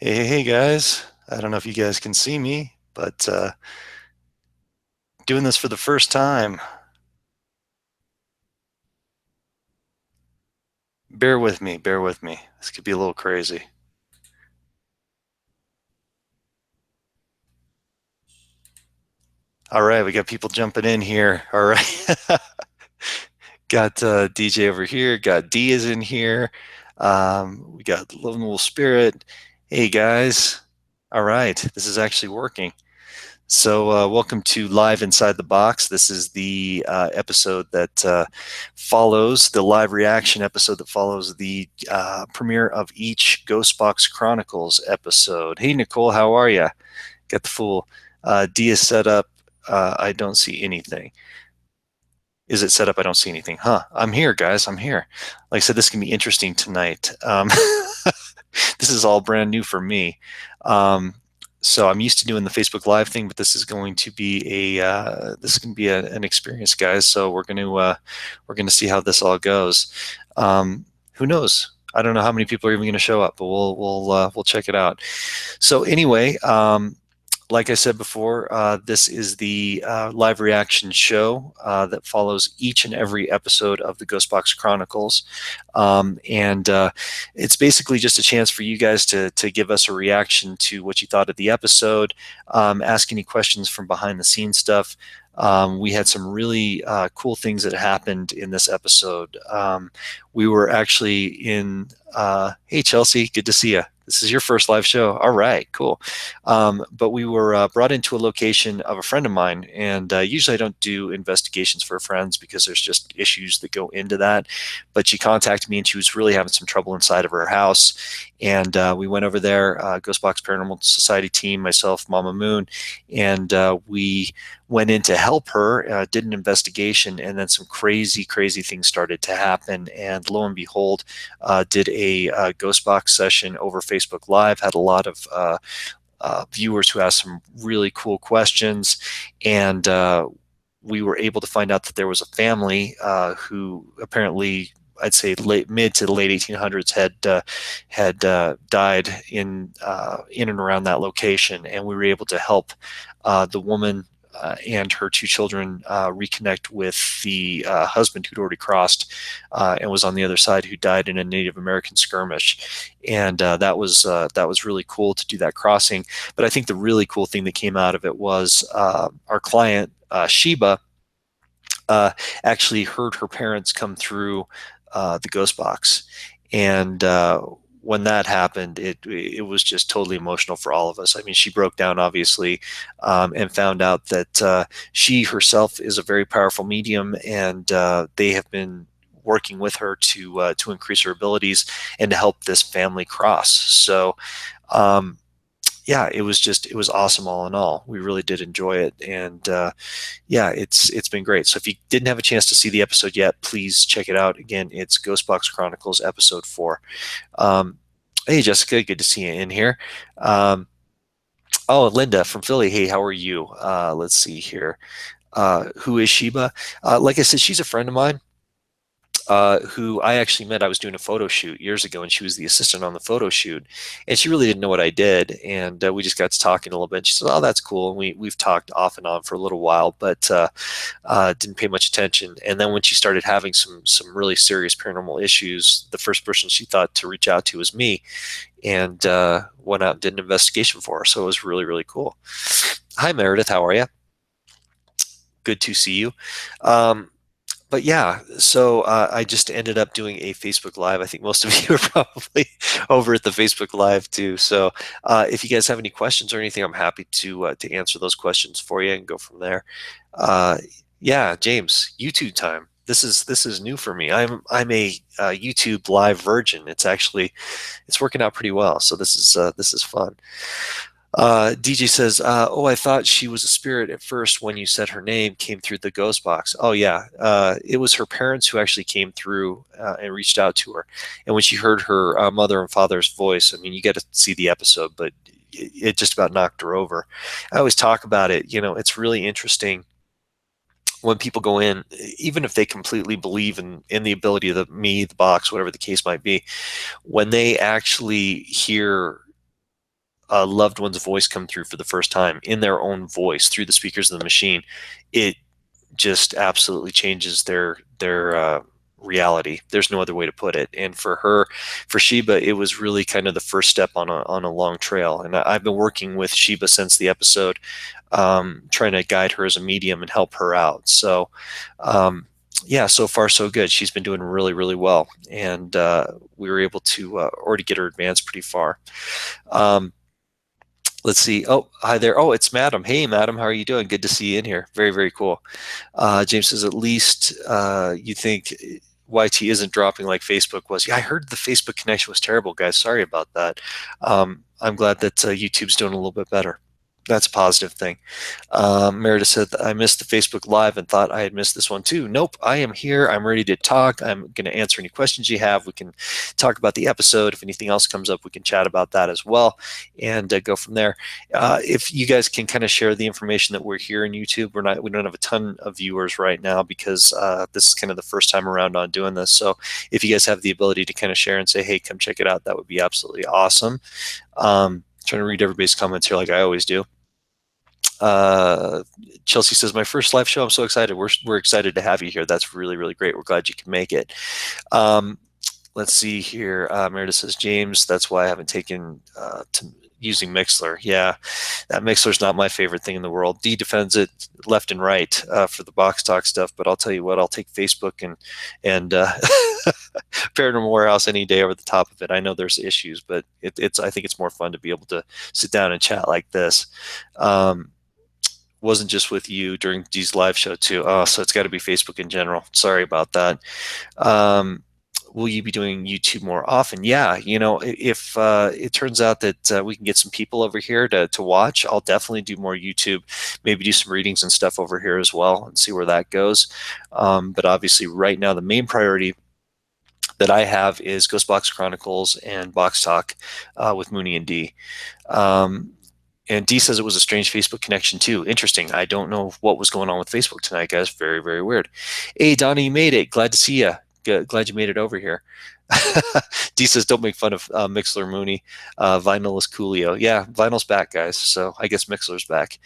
Hey, guys. I don't know if you guys can see me, but doing this for the first time. Bear with me, bear with me. This could be a little crazy. All right, we got people jumping in here. All right. Got DJ over here, got D is in here. We got Lovable Spirit. Hey, guys. All right, this is actually working. So, welcome to Live Inside the Box. This is the episode that follows the live reaction episode that follows the premiere of each Ghost Box Chronicles episode. Hey, Nicole, how are you? Got the full D is set up. I don't see anything. Is it set up? I don't see anything. Huh. I'm here, guys. I'm here. Like I said, this can be interesting tonight. This is all brand new for me. Um, so I'm used to doing the Facebook Live thing, but this is going to be an experience, guys. So we're going to see how this all goes. Who knows? I don't know how many people are even going to show up, but we'll check it out. So anyway, like I said before, this is the live reaction show that follows each and every episode of the Ghost Box Chronicles, and it's basically just a chance for you guys to give us a reaction to what you thought of the episode, ask any questions from behind the scenes stuff. We had some really cool things that happened in this episode. We were actually in. Hey, Chelsea, good to see you. This is your first live show. All right, cool. But we were brought into a location of a friend of mine, and usually I don't do investigations for friends because there's just issues that go into that. But she contacted me, and she was really having some trouble inside of her house, and we went over there, Ghost Box Paranormal Society team, myself, Mama Moon, and we went in to help her, did an investigation, and then some crazy, crazy things started to happen. And lo and behold, did a Ghost Box session over Facebook Live, had a lot of viewers who asked some really cool questions, and we were able to find out that there was a family who apparently, I'd say mid to the late 1800s, had died in and around that location, and we were able to help the woman and her two children reconnect with the husband who'd already crossed and was on the other side, who died in a Native American skirmish. And that was really cool to do that crossing. But I think the really cool thing that came out of it was our client Sheba actually heard her parents come through the ghost box, and when that happened, it was just totally emotional for all of us. I mean, she broke down, obviously, and found out that she herself is a very powerful medium, and they have been working with her to increase her abilities and to help this family cross. So. Yeah, it was awesome all in all. We really did enjoy it, and yeah, it's been great. So if you didn't have a chance to see the episode yet, please check it out. Again, it's Ghost Box Chronicles episode 4. Um, hey, Jessica, good to see you in here. Um, oh, Linda from Philly. Hey, how are you? Let's see here. Who is Sheba? Like I said, she's a friend of mine. Who I actually met. I was doing a photo shoot years ago, and she was the assistant on the photo shoot. And she really didn't know what I did, and we just got to talking a little bit. She said, "Oh, that's cool." And we've talked off and on for a little while, but didn't pay much attention. And then when she started having some really serious paranormal issues, the first person she thought to reach out to was me, and went out and did an investigation for her. So it was really, really cool. Hi, Meredith. How are you? Good to see you. Um, but yeah, so I just ended up doing a Facebook Live. I think most of you are probably over at the Facebook Live too. So if you guys have any questions or anything, I'm happy to answer those questions for you and go from there. Uh, yeah, James, YouTube time. This is new for me. I'm a YouTube Live virgin. It's working out pretty well. So this is fun. DJ says, "Oh, I thought she was a spirit at first when you said her name came through the ghost box." Oh yeah, it was her parents who actually came through and reached out to her. And when she heard her mother and father's voice, I mean, you get to see the episode, but it just about knocked her over. I always talk about it. You know, it's really interesting when people go in, even if they completely believe in the ability of the box, whatever the case might be, when they actually hear a loved one's voice come through for the first time in their own voice through the speakers of the machine, it just absolutely changes their reality. There's no other way to put it. And for her, for Sheba, it was really kind of the first step on a long trail. And I've been working with Sheba since the episode, trying to guide her as a medium and help her out. So, yeah, so far so good. She's been doing really, really well, and we were able to already get her advanced pretty far. Um, let's see. Oh, hi there. Oh, it's Madam. Hey, Madam, how are you doing? Good to see you in here. Very, very cool. James says, at least you think YT isn't dropping like Facebook was. Yeah, I heard the Facebook connection was terrible, guys. Sorry about that. I'm glad that YouTube's doing a little bit better. That's a positive thing. Meredith said, I missed the Facebook Live and thought I had missed this one too. Nope, I am here. I'm ready to talk. I'm going to answer any questions you have. We can talk about the episode. If anything else comes up, we can chat about that as well and go from there. If you guys can kind of share the information that we're here in YouTube, we don't have a ton of viewers right now because this is kind of the first time around on doing this. So if you guys have the ability to kind of share and say, hey, come check it out, that would be absolutely awesome. Trying to read everybody's comments here like I always do. Chelsea says, my first live show. I'm so excited. We're excited to have you here. That's really, really great. We're glad you can make it. Let's see here. Meredith says, James, that's why I haven't taken to using Mixler. Yeah, that Mixler's not my favorite thing in the world. Dee defends it left and right for the box talk stuff, but I'll tell you what, I'll take Facebook and Paranormal Warehouse any day over the top of it. I know there's issues, but I think it's more fun to be able to sit down and chat like this. Wasn't just with you during Dee's live show too. Oh, so it's got to be Facebook in general. Sorry about that. Will you be doing YouTube more often? Yeah, if it turns out that we can get some people over here to watch, I'll definitely do more YouTube, maybe do some readings and stuff over here as well and see where that goes. But obviously right now the main priority that I have is Ghost Box Chronicles and Box Talk with Mooney and Dee. And Dee says it was a strange Facebook connection too. Interesting. I don't know what was going on with Facebook tonight, guys. Very, very weird. Hey, Donnie, you made it. Glad to see you. Glad you made it over here. Dee says, don't make fun of Mixler Mooney. Vinyl is Coolio. Yeah, Vinyl's back, guys. So I guess Mixler's back.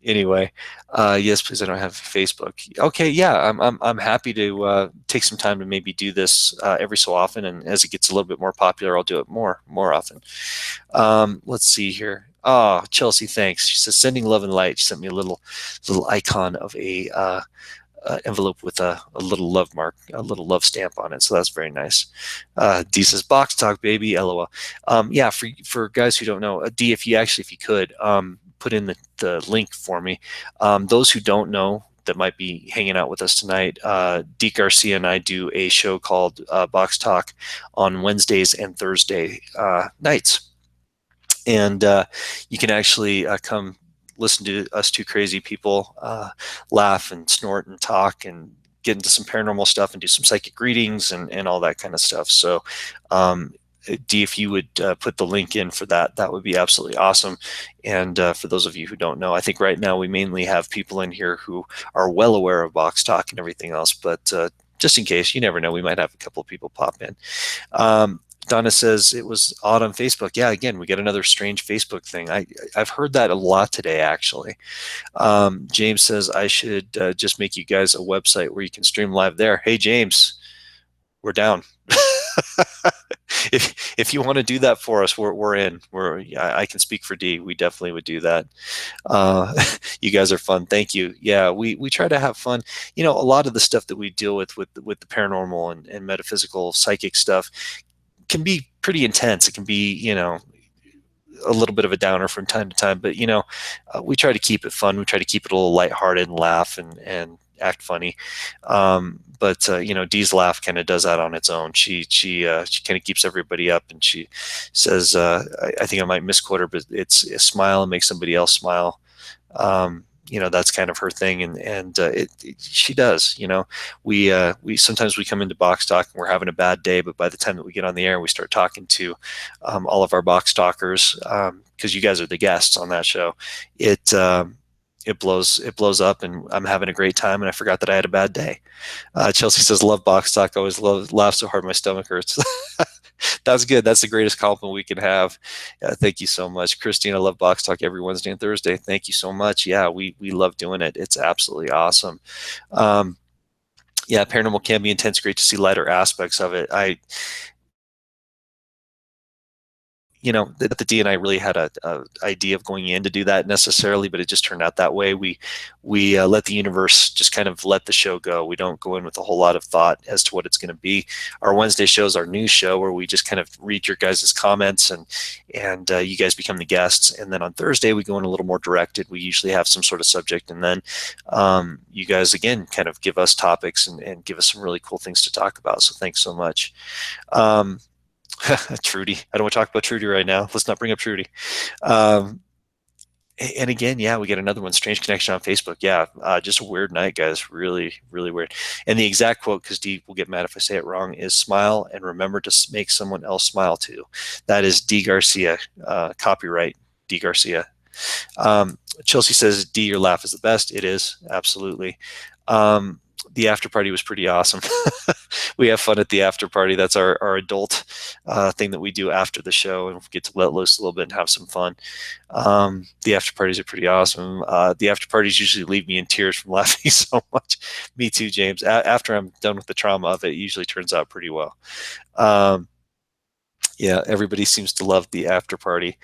Anyway, yes, please. I don't have Facebook. Okay, yeah, I'm happy to take some time to maybe do this every so often, and as it gets a little bit more popular, I'll do it more often. Let's see here. Oh, Chelsea, thanks. She says, sending love and light. She sent me a little icon of a envelope with a little love mark, a little love stamp on it. So that's very nice. Dee says, box talk, baby. LOL. Yeah, for guys who don't know, Dee, if you could, put in the link for me. Those who don't know that might be hanging out with us tonight, Dee Garcia and I do a show called Box Talk on Wednesdays and Thursday nights. And you can actually come listen to us two crazy people laugh and snort and talk and get into some paranormal stuff and do some psychic readings and all that kind of stuff. So Dee, if you would put the link in for that, that would be absolutely awesome. And for those of you who don't know, I think right now we mainly have people in here who are well aware of Box Talk and everything else, but just in case, you never know, we might have a couple of people pop in. Donna says it was odd on Facebook. Yeah, again, we get another strange Facebook thing. I've heard that a lot today, actually. James says I should just make you guys a website where you can stream live there. Hey, James, we're down. If you want to do that for us, we're in. I can speak for Dee. We definitely would do that. You guys are fun. Thank you. Yeah, we try to have fun. A lot of the stuff that we deal with the paranormal and metaphysical psychic stuff can be pretty intense. It can be, a little bit of a downer from time to time, but we try to keep it fun. We try to keep it a little lighthearted and laugh and act funny. But Dee's laugh kind of does that on its own. She kind of keeps everybody up, and she says, I think I might misquote her, but it's a smile and make somebody else smile. That's kind of her thing, and she does. We sometimes we come into Box Talk and we're having a bad day, but by the time that we get on the air, we start talking to all of our box talkers, because you guys are the guests on that show. it blows up, and I'm having a great time, and I forgot that I had a bad day. Chelsea says, love box talk. I always laugh so hard my stomach hurts. That's good. That's the greatest compliment we can have. Thank you so much, Christine. I love box talk every Wednesday and Thursday. Thank you so much. Yeah, we love doing it. It's absolutely awesome. Um, yeah, paranormal can be intense. Great to see lighter aspects of it. The D and I really had a idea of going in to do that necessarily, but it just turned out that way. We let the universe just kind of let the show go. We don't go in with a whole lot of thought as to what it's going to be. Our Wednesday show is our news show where we just kind of read your guys' comments, and you guys become the guests. And then on Thursday we go in a little more directed. We usually have some sort of subject, and then you guys again kind of give us topics and give us some really cool things to talk about. So thanks so much. Um, Trudy. I don't want to talk about Trudy right now. Let's not bring up Trudy. Um, and again, yeah, we get another one. Strange connection on Facebook. Yeah, just a weird night, guys. Really, really weird. And the exact quote, because D will get mad if I say it wrong, is "Smile and remember to make someone else smile too." That is D Garcia. Copyright D Garcia. Chelsea says, D, your laugh is the best. It is, absolutely. The after party was pretty awesome. We have fun at the after party. That's our adult thing that we do after the show, and we get to let loose a little bit and have some fun. The after parties are pretty awesome. The after parties usually leave me in tears from laughing so much. Me too, James. After I'm done with the trauma of it, it usually turns out pretty well. Um, yeah, everybody seems to love the after party.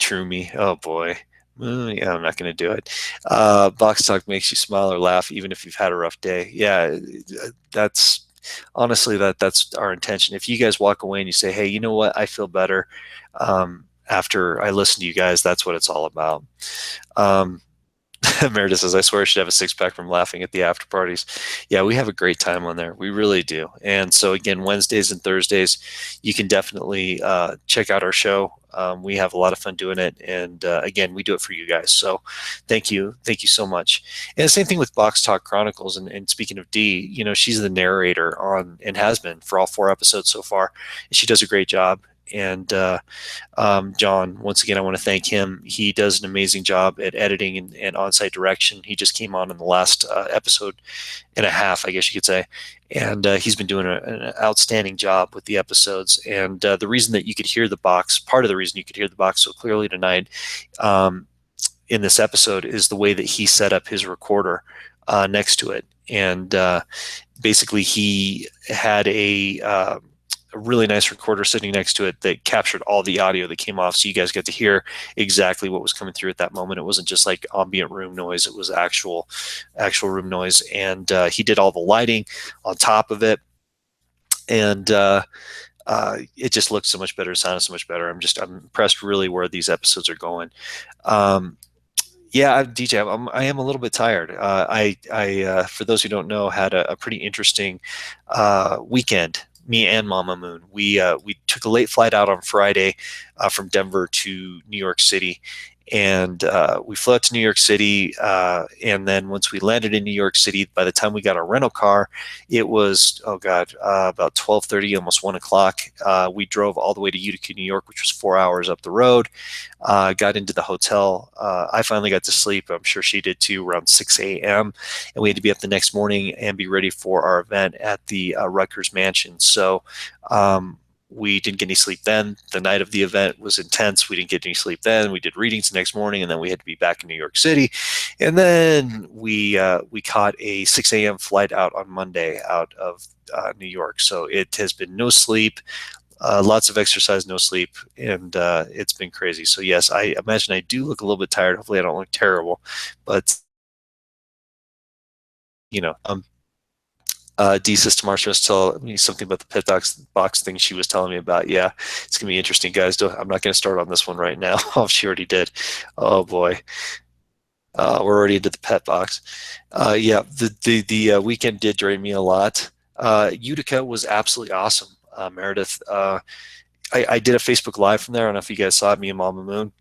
True me. Oh boy. Yeah, I'm not going to do it. Box talk makes you smile or laugh, even if you've had a rough day. Yeah, that's honestly that's our intention. If you guys walk away and you say, "Hey, you know what? I feel better after I listen to you guys," that's what it's all about. Um, Meredith says, I swear I should have a six pack from laughing at the after parties. Yeah, we have a great time on there. We really do. And so, again, Wednesdays and Thursdays, you can definitely check out our show. We have a lot of fun doing it. And again, we do it for you guys. So thank you. Thank you so much. And the same thing with Box Talk Chronicles. And speaking of D, she's the narrator on and has been for all 4 episodes so far. And she does a great job. And John, once again, I want to thank him. He does an amazing job at editing and on-site direction. He just came on in the last episode and a half, I guess you could say, and he's been doing an outstanding job with the episodes. And the reason that you could hear the box, part of the reason you could hear the box so clearly tonight in this episode is the way that he set up his recorder next to it. And basically, he had a really nice recorder sitting next to it that captured all the audio that came off, so you guys get to hear exactly what was coming through at that moment. It wasn't just like ambient room noise, it was actual room noise. And he did all the lighting on top of it, and it just looked so much better, sounded so much better. I'm impressed really where these episodes are going. Yeah, DJ, I am a little bit tired. For those who don't know, had a pretty interesting weekend. Me and Mama Moon. We took a late flight out on Friday from Denver to New York City, and we flew out to New York City. And then once we landed in New York City, by the time we got our rental car, it was about 12:30, almost 1 o'clock. We drove all the way to Utica, New York, which was 4 hours up the road. Got into the hotel. I finally got to sleep. I'm sure she did too, around 6 a.m. And we had to be up the next morning and be ready for our event at the Rutgers Mansion. So we didn't get any sleep then. The night of the event was intense. We didn't get any sleep then. We did readings the next morning, and then we had to be back in New York City. And then we caught a 6 a.m. flight out on Monday out of New York. So it has been no sleep. Lots of exercise, no sleep, and it's been crazy. So yes, I imagine I do look a little bit tired. Hopefully I don't look terrible, but you know, D System Marsha tell me something about the pit box thing she was telling me about. Yeah, it's gonna be interesting, guys. I'm not gonna start on this one right now. Oh, she already did. Oh boy, we're already into the pet box. Yeah, the weekend did drain me a lot. Utica was absolutely awesome, Meredith. I did a Facebook Live from there. I don't know if you guys saw it, me and Mama Moon.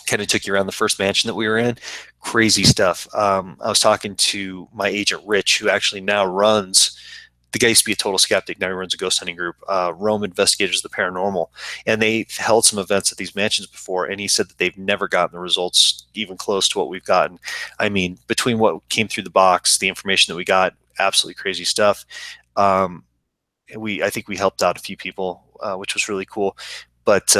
Kind of took you around the first mansion that we were in. Crazy stuff. I was talking to my agent, Rich, who actually now runs the guy used to be a total skeptic. Now he runs a ghost hunting group, Rome Investigators of the Paranormal. And they held some events at these mansions before. And he said that they've never gotten the results even close to what we've gotten. I mean, between what came through the box, the information that we got, absolutely crazy stuff. Um, I think we helped out a few people, which was really cool. But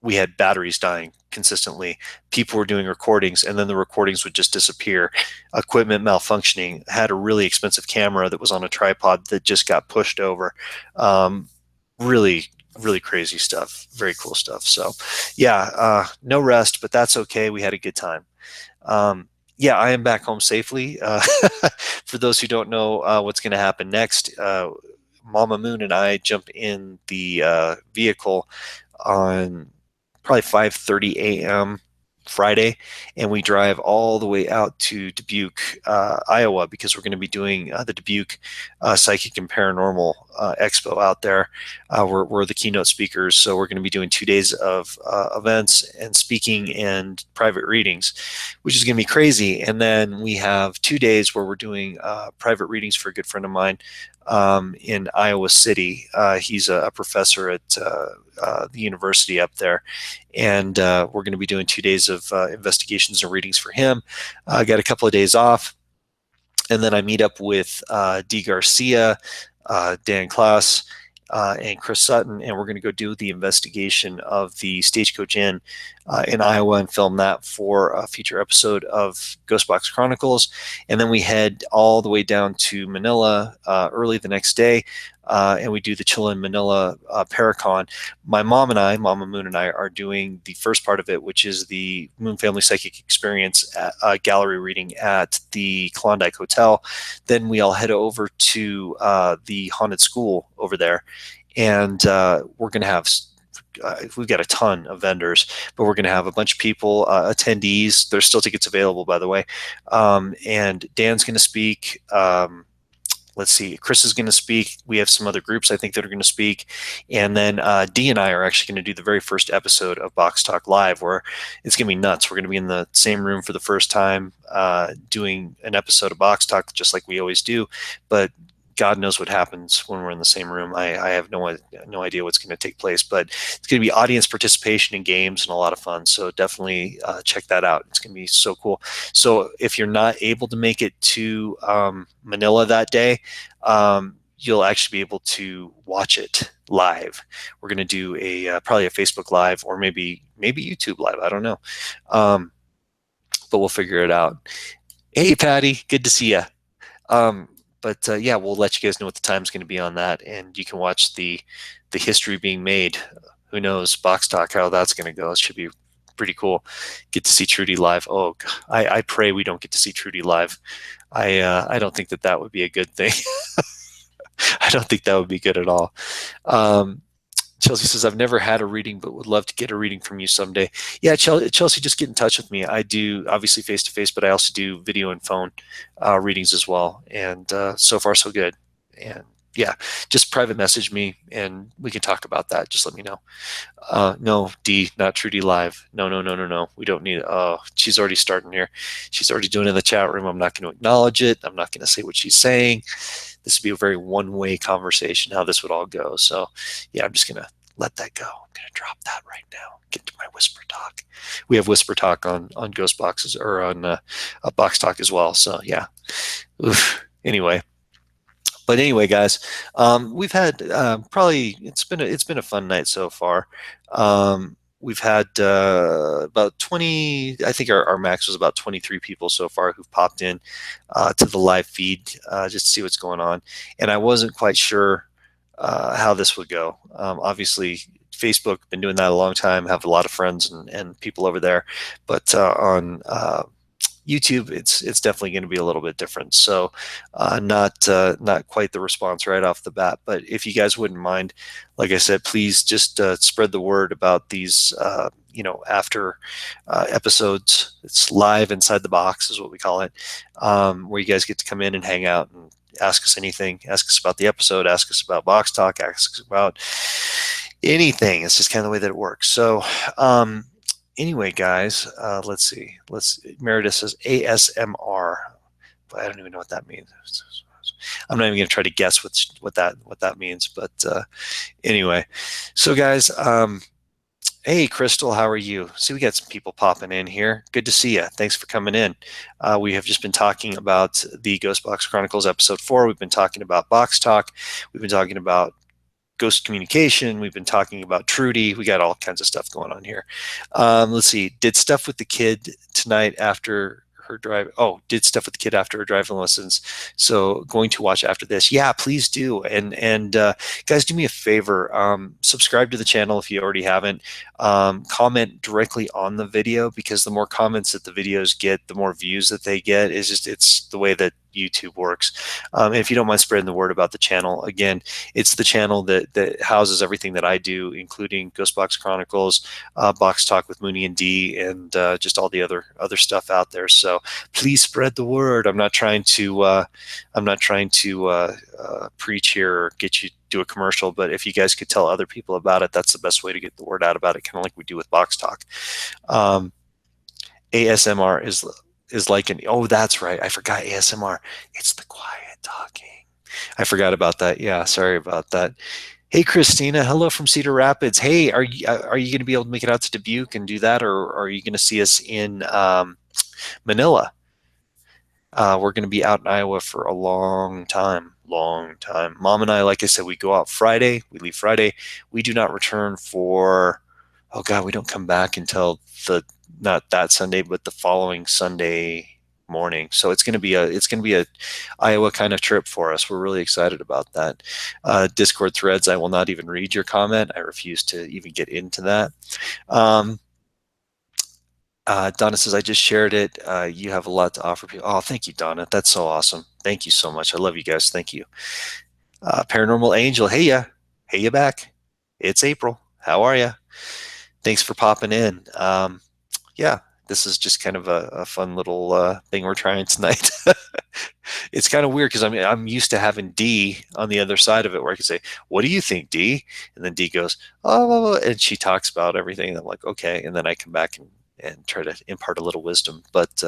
we had batteries dying consistently. People were doing recordings, and then the recordings would just disappear. Equipment malfunctioning. Had a really expensive camera that was on a tripod that just got pushed over. Um, really, really crazy stuff. Very cool stuff. So, yeah, no rest, but that's okay. We had a good time. Um, yeah, I am back home safely. For those who don't know what's going to happen next, Mama Moon and I jump in the vehicle on probably 5:30 a.m. Friday, and we drive all the way out to Dubuque, Iowa, because we're going to be doing the Dubuque Psychic and Paranormal Expo out there. We're the keynote speakers, so we're going to be doing 2 days of events and speaking and private readings, which is going to be crazy. And then we have 2 days where we're doing private readings for a good friend of mine in Iowa City. He's a professor at the university up there, and we're going to be doing 2 days of investigations and readings for him. I got a couple of days off, and then I meet up with D. Garcia, Dan Klaus, and Chris Sutton, and we're going to go do the investigation of the Stagecoach Inn in Iowa and film that for a future episode of Ghost Box Chronicles. And then we head all the way down to Manila early the next day, and we do the Chillin' Manila Paracon. My mom and I, Mama Moon and I, are doing the first part of it, which is the Moon Family Psychic Experience gallery reading at the Klondike Hotel. Then we all head over to the haunted school over there, and we're going to have we've got a ton of vendors, but we're going to have a bunch of people, attendees. There's still tickets available, by the way. And Dan's going to speak. Let's see, Chris is going to speak. We have some other groups, I think, that are going to speak. And then Dee and I are actually going to do the very first episode of Box Talk Live, where it's going to be nuts. We're going to be in the same room for the first time, doing an episode of Box Talk, just like we always do. But God knows what happens when we're in the same room. I have no idea what's going to take place, but it's going to be audience participation in games and a lot of fun. So definitely check that out. It's going to be so cool. So if you're not able to make it to Manila that day, you'll actually be able to watch it live. We're going to do probably a Facebook Live, or maybe YouTube Live. I don't know, but we'll figure it out. Hey, Patty, good to see you. But yeah, we'll let you guys know what the time's going to be on that, and you can watch the history being made. Who knows, Box Talk, how that's going to go? It should be pretty cool. Get to see Trudy live. Oh, I pray we don't get to see Trudy live. I don't think that would be a good thing. I don't think that would be good at all. Chelsea says, I've never had a reading, but would love to get a reading from you someday. Yeah, Chelsea, just get in touch with me. I do obviously face-to-face, but I also do video and phone readings as well. And so far, so good. And yeah, just private message me and we can talk about that. Just let me know. No, D, not Trudy Live. No. We don't need it. Oh, she's already starting here. She's already doing it in the chat room. I'm not going to acknowledge it. I'm not going to say what she's saying. This would be a very one-way conversation, how this would all go. So yeah, I'm just going to let that go. I'm going to drop that right now. Get to my whisper talk. We have whisper talk on Ghost Boxes, or on a Box Talk as well. So yeah. Oof. Anyway. But anyway, guys, we've had probably it's been a fun night so far. We've had about 20. I think our max was about 23 people so far who've popped in to the live feed just to see what's going on. And I wasn't quite sure how this would go. Obviously, Facebook, been doing that a long time. Have a lot of friends and people over there, but on YouTube, it's definitely going to be a little bit different. So not quite the response right off the bat. But if you guys wouldn't mind, like I said, please just spread the word about these after episodes. It's live inside the box is what we call it, where you guys get to come in and hang out and ask us anything. Ask us about the episode. Ask us about Box Talk. Ask us about anything. It's just kind of the way that it works. So anyway, guys, let's see. Meredith says ASMR, but I don't even know what that means. I'm not even going to try to guess what that means. But anyway, so guys, hey, Crystal, how are you? See, we got some people popping in here. Good to see you. Thanks for coming in. We have just been talking about the Ghost Box Chronicles episode 4. We've been talking about Box Talk. We've been talking about Ghost Communication. We've been talking about Trudy. We got all kinds of stuff going on here. Let's see. Did stuff with the kid tonight after her drive. Oh, did stuff with the kid after her driving lessons. So going to watch after this. Yeah, please do. And guys, do me a favor. Subscribe to the channel if you already haven't. Comment directly on the video, because the more comments that the videos get, the more views that they get. It's the way that YouTube works. And if you don't mind spreading the word about the channel, again, it's the channel that houses everything that I do, including Ghost Box Chronicles, Box Talk with Mooney and D, and just all the other stuff out there. So please spread the word. I'm not trying to preach here or get you do a commercial, but if you guys could tell other people about it, that's the best way to get the word out about it, kind of like we do with Box Talk. ASMR is like oh, that's right, I forgot ASMR. It's the quiet talking. I forgot about that. Yeah, sorry about that. Hey, Christina, hello from Cedar Rapids. Hey, are you going to be able to make it out to Dubuque and do that, or are you going to see us in Manila? We're going to be out in Iowa for a long time. Mom and I, like I said, we go out Friday. We leave Friday. We do not return for, oh God, we don't come back until not that Sunday, but the following Sunday morning. So it's going to be a Iowa kind of trip for us. We're really excited about that. Discord threads, I will not even read your comment. I refuse to even get into that. Donna says, I just shared it. You have a lot to offer people. Oh, thank you, Donna. That's so awesome. Thank you so much. I love you guys. Thank you. Paranormal Angel, hey ya. Hey ya back. It's April. How are you? Thanks for popping in. Yeah, this is just kind of a fun little thing we're trying tonight. It's kind of weird because I'm used to having D on the other side of it, where I can say, what do you think, D? And then D goes, oh, and she talks about everything. And I'm like, okay. And then I come back and try to impart a little wisdom, but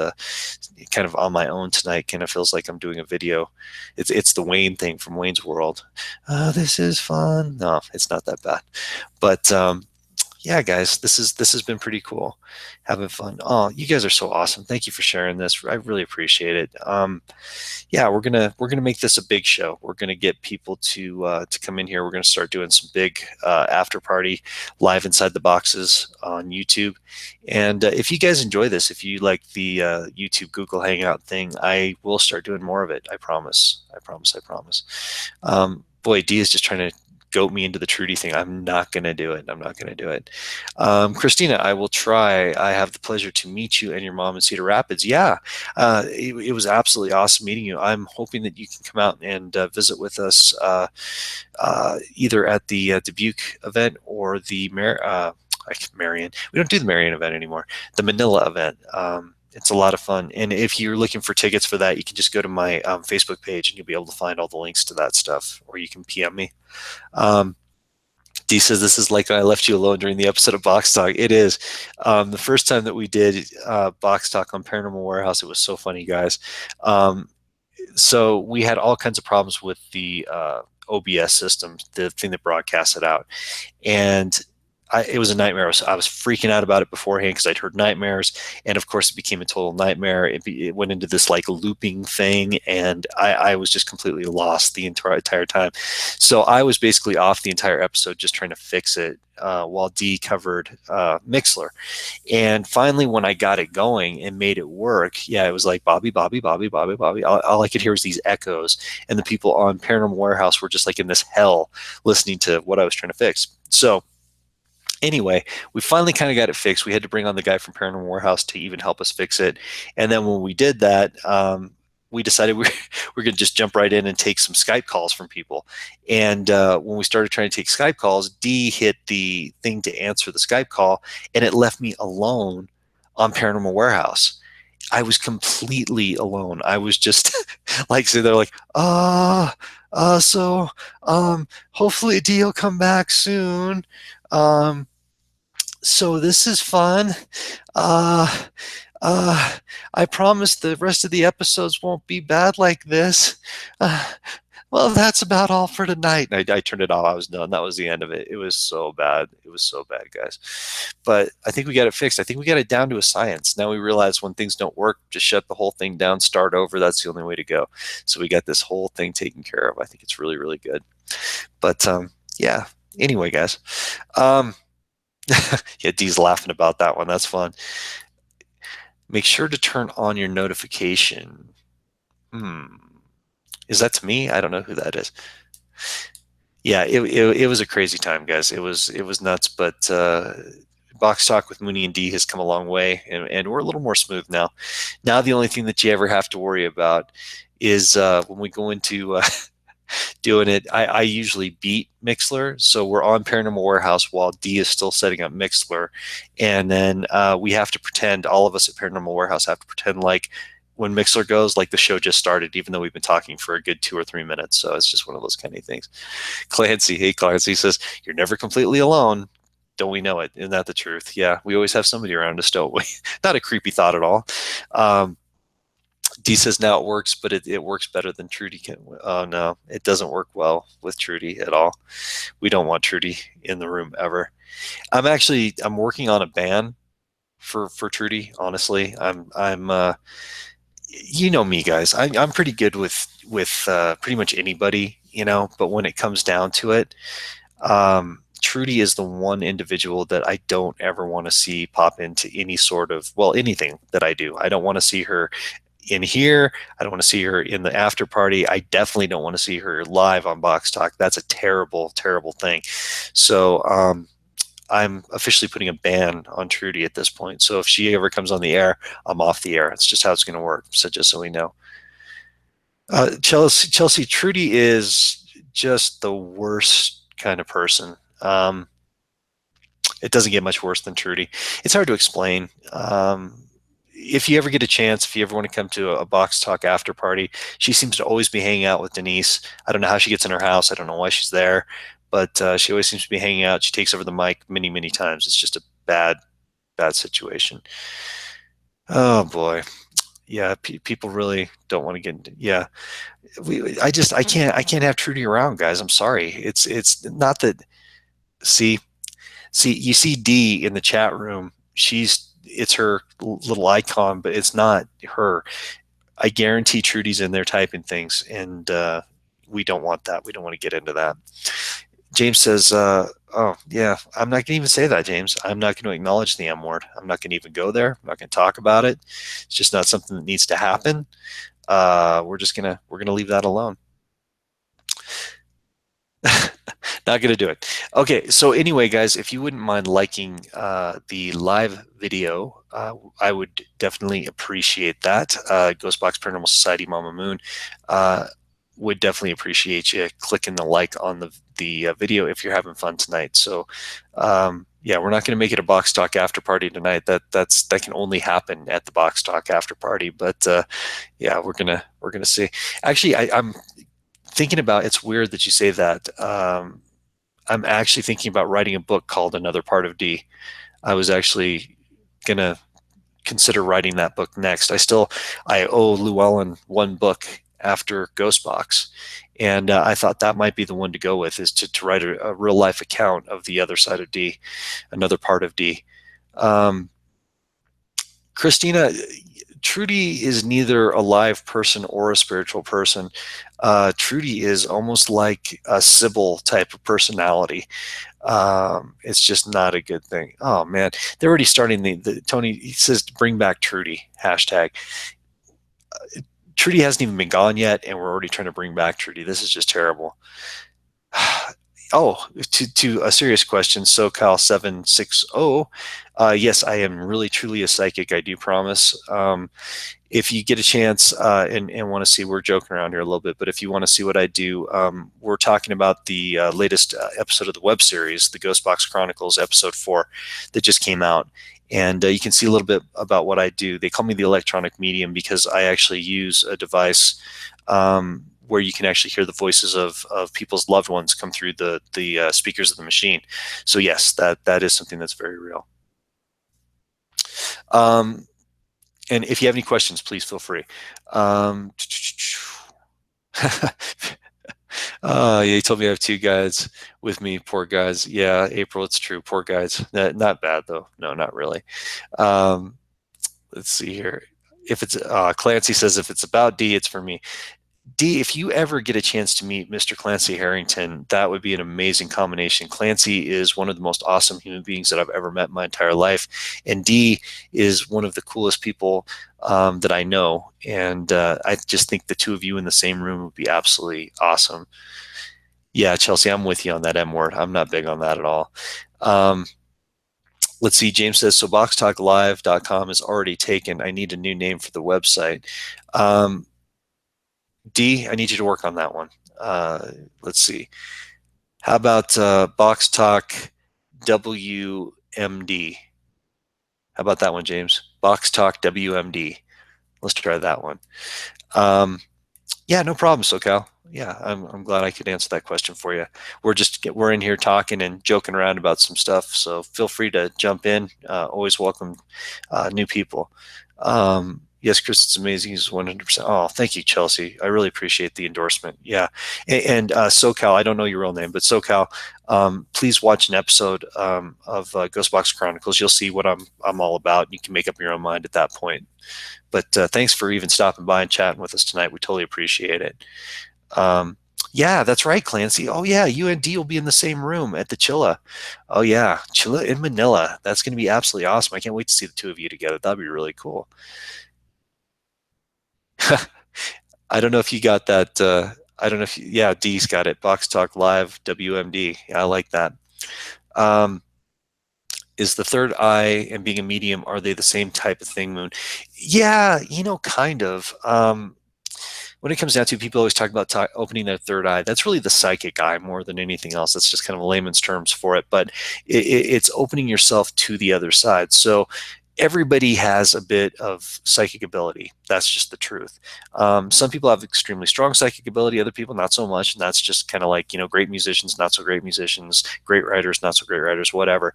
kind of on my own tonight. Kind of feels like I'm doing a video. It's the Wayne thing from Wayne's World. This is fun. No, it's not that bad, but yeah, guys, this has been pretty cool, having fun. Oh, you guys are so awesome. Thank you for sharing this. I really appreciate it. Yeah, we're gonna make this a big show. We're gonna get people to come in here. We're gonna start doing some big after party live inside the boxes on YouTube. And if you guys enjoy this, if you like the YouTube Google Hangout thing, I will start doing more of it. I promise. I promise. I promise. Boy, D is just trying to goat me into the Trudy thing. I'm not going to do it. I'm not going to do it. Christina, I will try. I have the pleasure to meet you and your mom in Cedar Rapids. Yeah, it was absolutely awesome meeting you. I'm hoping that you can come out and visit with us either at the Dubuque event or the Marion. We don't do the Marion event anymore. The Manila event. It's a lot of fun. And if you're looking for tickets for that, you can just go to my Facebook page and you'll be able to find all the links to that stuff, or you can PM me. D says, this is like I left you alone during the episode of Box Talk. It is. The first time that we did Box Talk on Paranormal Warehouse, it was so funny, guys. So we had all kinds of problems with the OBS system, the thing that broadcasts it out. And it was a nightmare. I was freaking out about it beforehand because I'd heard nightmares, and of course it became a total nightmare. It went into this like looping thing, and I was just completely lost the entire time. So I was basically off the entire episode just trying to fix it while D covered Mixler. And finally, when I got it going and made it work, yeah, it was like Bobby, Bobby, Bobby, Bobby, Bobby. All I could hear was these echoes, and the people on Paranormal Warehouse were just like in this hell listening to what I was trying to fix. So anyway, we finally kind of got it fixed. We had to bring on the guy from Paranormal Warehouse to even help us fix it. And then when we did that, we decided we're going to just jump right in and take some Skype calls from people. And when we started trying to take Skype calls, D hit the thing to answer the Skype call, and it left me alone on Paranormal Warehouse. I was completely alone. I was just like, so they're like, so hopefully D will come back soon. So this is fun. Uh, I promise the rest of the episodes won't be bad like this. Uh, well, that's about all for tonight. And I turned it off. I was done. That was the end of it. It was so bad. It was so bad, guys. But I think we got it fixed. I think we got it down to a science. Now we realize when things don't work, just shut the whole thing down, start over. That's the only way to go. So we got this whole thing taken care of. I think it's really, really good. But yeah. Anyway, guys. Um, yeah, Dee's laughing about that one. That's fun. Make sure to turn on your notification. Hmm. Is that to me? I don't know who that is. Yeah, it was a crazy time, guys. It was nuts, but Box Talk with Mooney and D has come a long way, and we're a little more smooth now. Now the only thing that you ever have to worry about is when we go into doing it. I usually beat Mixler, so we're on Paranormal Warehouse while D is still setting up Mixler, and then we have to pretend. All of us at Paranormal Warehouse have to pretend like when Mixler goes, like the show just started, even though we've been talking for a good 2 or 3 minutes. So it's just one of those kind of things. Clancy, hey Clancy says you're never completely alone. Don't we know it? Isn't that the truth? Yeah, we always have somebody around us, don't we? Not a creepy thought at all. Um, D says now it works, but it works better than Trudy can. Oh no, it doesn't work well with Trudy at all. We don't want Trudy in the room ever. I'm working on a ban for Trudy. Honestly, I'm you know me, guys. I'm pretty good with pretty much anybody, you know. But when it comes down to it, Trudy is the one individual that I don't ever want to see pop into any sort of, well, anything that I do. I don't want to see her in here. I don't want to see her in the after party. I definitely don't want to see her live on Box Talk. That's a terrible, terrible thing. So I'm officially putting a ban on Trudy at this point. So if she ever comes on the air, I'm off the air. It's just how it's going to work. So just so we know. Chelsea, Trudy is just the worst kind of person. It doesn't get much worse than Trudy. It's hard to explain. If you ever get a chance, if you ever want to come to a Box Talk after party, she seems to always be hanging out with Denise. I don't know how she gets in her house. I don't know why she's there, but she always seems to be hanging out. She takes over the mic many, many times. It's just a bad, bad situation. Oh boy. Yeah, people really don't want to get into, yeah. I can't have Trudy around, guys. I'm sorry. It's not that, see, you see D in the chat room. It's her little icon, but it's not her. I guarantee Trudy's in there typing things, and we don't want that. We don't want to get into that. James says, "Oh yeah, I'm not going to even say that, James. I'm not going to acknowledge the M word. I'm not going to even go there. I'm not going to talk about it. It's just not something that needs to happen. We're gonna leave that alone." Not gonna do it. Okay, so anyway, guys, if you wouldn't mind liking the live video, I would definitely appreciate that. Ghost Box Paranormal Society, Mama Moon, would definitely appreciate you clicking the like on the video if you're having fun tonight. So, yeah, we're not going to make it a Box Talk after party tonight. That can only happen at the Box Talk after party. But yeah, we're gonna see. Actually, I'm thinking about. It's weird that you say that. I'm actually thinking about writing a book called Another Part of D. I was actually gonna consider writing that book next. I owe Llewellyn one book after Ghost Box, and I thought that might be the one to go with, is to write a real life account of the other side of D, Another Part of D. Christina, Trudy is neither a live person or a spiritual person. Trudy is almost like a Sybil type of personality. It's just not a good thing. Oh man, they're already starting the Tony. He says bring back Trudy hashtag. Trudy hasn't even been gone yet, and we're already trying to bring back Trudy. This is just terrible. Oh, to a serious question, SoCal760. Yes, I am really truly a psychic. I do promise. If you get a chance and want to see, we're joking around here a little bit, but if you want to see what I do, we're talking about the latest episode of the web series, the Ghost Box Chronicles, episode 4, that just came out. And you can see a little bit about what I do. They call me the electronic medium because I actually use a device where you can actually hear the voices of people's loved ones come through the speakers of the machine. So yes, that is something that's very real. Um, And if you have any questions, please feel free. Um, yeah, you told me I have two guides with me. Poor guys. Yeah, April, it's true. Poor guides. Not bad though. No, not really. Um, let's see here. If it's Clancy says if it's about D, it's for me. D, if you ever get a chance to meet Mr. Clancy Harrington, that would be an amazing combination. Clancy is one of the most awesome human beings that I've ever met in my entire life, and D is one of the coolest people that I know. And I just think the two of you in the same room would be absolutely awesome. Yeah, Chelsea, I'm with you on that M word. I'm not big on that at all. Um, let's see. James says, so boxtalklive.com is already taken. I need a new name for the website. Um, D, I need you to work on that one. Let's see. How about Box Talk WMD? How about that one, James? Box Talk WMD. Let's try that one. Um, Yeah, no problem, SoCal. Yeah, I'm glad I could answer that question for you. We're in here talking and joking around about some stuff, so feel free to jump in. Always welcome new people. Yes, Chris, it's amazing. He's 100%. Oh, thank you, Chelsea. I really appreciate the endorsement. Yeah, and SoCal, I don't know your real name, but SoCal, please watch an episode of Ghost Box Chronicles. You'll see what I'm all about. You can make up your own mind at that point. But thanks for even stopping by and chatting with us tonight. We totally appreciate it. Um, yeah, that's right, Clancy. Oh yeah, you and D will be in the same room at the Chilla. Oh yeah, Chilla in Manila. That's going to be absolutely awesome. I can't wait to see the two of you together. That'd be really cool. I don't know if you got that. I don't know if yeah, D's got it. Box Talk Live WMD. Yeah, I like that. Um, is the third eye and being a medium, are they the same type of thing, Moon? Yeah, kind of. When it comes down to, people always talk about opening their third eye. That's really the psychic eye more than anything else. That's just kind of layman's terms for it. But it's opening yourself to the other side. So everybody has a bit of psychic ability. That's just the truth. Some people have extremely strong psychic ability, other people not so much. And that's just kind of like, great musicians, not so great musicians, great writers, not so great writers, whatever.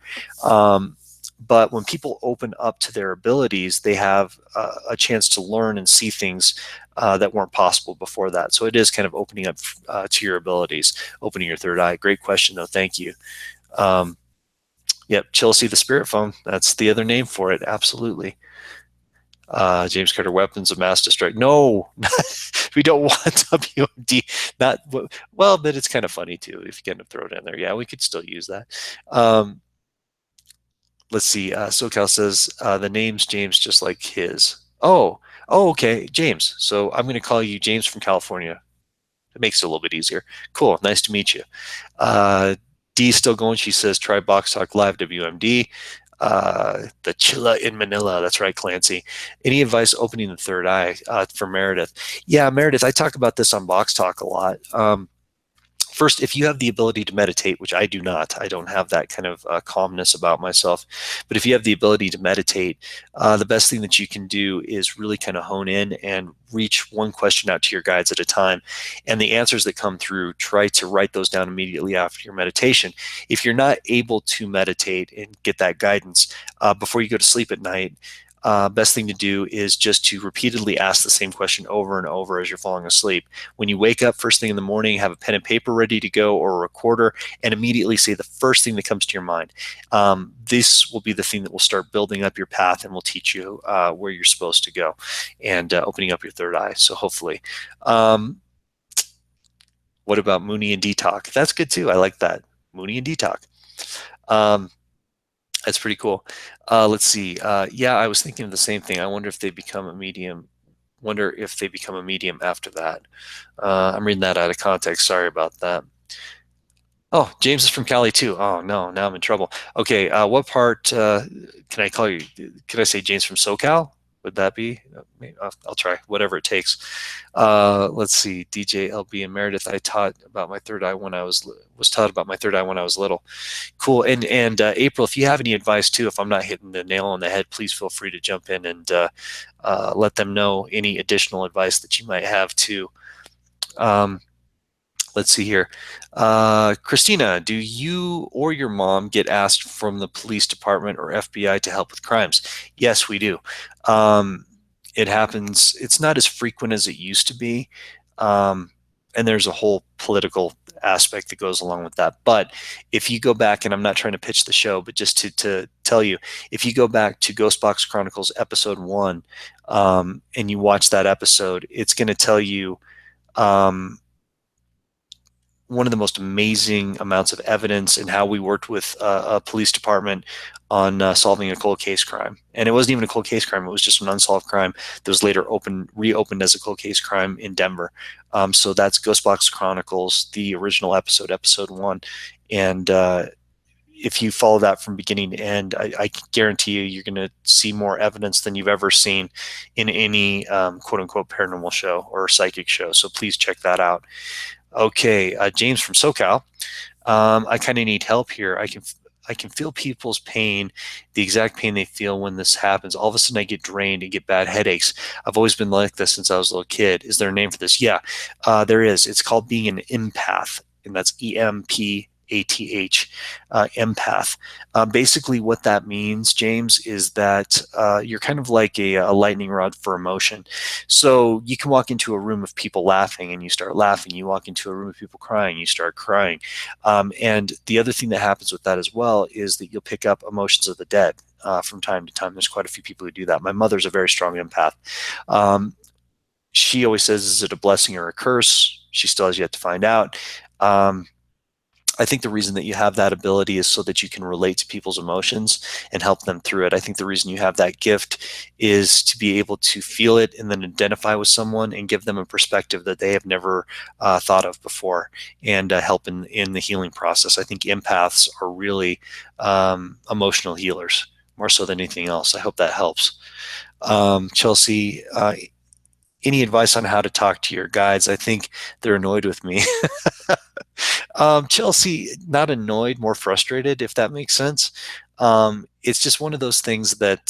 But when people open up to their abilities, they have a chance to learn and see things that weren't possible before that. So it is kind of opening up to your abilities, opening your third eye. Great question, though. Thank you. Um, yep, Chelsea, the spirit phone. That's the other name for it. Absolutely. James Carter, weapons of mass destruction. No, we don't want WMD. Not well, but it's kind of funny too if you kind of throw it in there. Yeah, we could still use that. Let's see. SoCal says the name's James, just like his. Oh, okay, James. So I'm going to call you James from California. It makes it a little bit easier. Cool. Nice to meet you. D still going. She says try Box Talk Live WMD. The Chilla in Manila. That's right, Clancy. Any advice opening the third eye for Meredith? Yeah, Meredith. I talk about this on Box Talk a lot. First, if you have the ability to meditate, which I do not, I don't have that kind of calmness about myself. But if you have the ability to meditate, the best thing that you can do is really kind of hone in and reach one question out to your guides at a time. And the answers that come through, try to write those down immediately after your meditation. If you're not able to meditate and get that guidance before you go to sleep at night, best thing to do is just to repeatedly ask the same question over and over as you're falling asleep. When you wake up first thing in the morning, have a pen and paper ready to go or a recorder, and immediately say the first thing that comes to your mind. This will be the thing that will start building up your path and will teach you where you're supposed to go and opening up your third eye. So hopefully. What about Mooney and Detox? That's good too. I like that. Mooney and Detox. That's pretty cool. Let's see. Yeah, I was thinking of the same thing. I wonder if they become a medium. Wonder if they become a medium after that. I'm reading that out of context. Sorry about that. Oh, James is from Cali too. Oh no, now I'm in trouble. Okay, what part can I call you? Can I say James from SoCal? Would that be? I'll try. Whatever it takes. Let's see. DJ LB and Meredith. I taught about my third eye when I was taught about my third eye when I was little. Cool. And April, if you have any advice too, if I'm not hitting the nail on the head, please feel free to jump in and let them know any additional advice that you might have too. Let's see here. Christina, do you or your mom get asked from the police department or FBI to help with crimes? Yes, we do. It happens. It's not as frequent as it used to be. Um, and there's a whole political aspect that goes along with that. But if you go back, and I'm not trying to pitch the show, but just to tell you, if you go back to Ghost Box Chronicles episode 1, and you watch that episode, it's going to tell you um, one of the most amazing amounts of evidence and how we worked with a police department on solving a cold case crime. And it wasn't even a cold case crime; it was just an unsolved crime that was later reopened as a cold case crime in Denver. So that's Ghost Box Chronicles, the original episode, episode 1, and if you follow that from beginning to end, I guarantee you're going to see more evidence than you've ever seen in any quote unquote paranormal show or psychic show. So please check that out. Okay, James from SoCal. I kind of need help here. I can feel people's pain, the exact pain they feel when this happens. All of a sudden, I get drained and get bad headaches. I've always been like this since I was a little kid. Is there a name for this? Yeah, there is. It's called being an empath, and that's EMPATH, empath. Basically, what that means, James, is that you're kind of like a lightning rod for emotion. So you can walk into a room of people laughing and you start laughing. You walk into a room of people crying, you start crying. And the other thing that happens with that as well is that you'll pick up emotions of the dead from time to time. There's quite a few people who do that. My mother's a very strong empath. Um, she always says, is it a blessing or a curse? She still has yet to find out. Um, I think the reason that you have that ability is so that you can relate to people's emotions and help them through it. I think the reason you have that gift is to be able to feel it and then identify with someone and give them a perspective that they have never thought of before, and help in the healing process. I think empaths are really emotional healers, more so than anything else. I hope that helps. Chelsea, any advice on how to talk to your guides? I think they're annoyed with me. Chelsea, not annoyed, more frustrated, if that makes sense. It's just one of those things that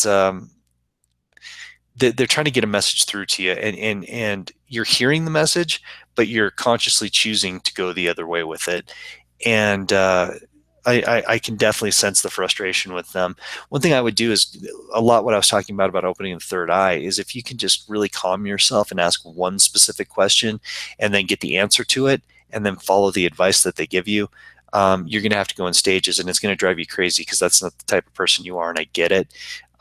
they're trying to get a message through to you, and you're hearing the message, but you're consciously choosing to go the other way with it. And I can definitely sense the frustration with them. One thing I would do is a lot what I was talking about opening the third eye is if you can just really calm yourself and ask one specific question and then get the answer to it and then follow the advice that they give you. You're going to have to go in stages, and it's going to drive you crazy because that's not the type of person you are, and I get it.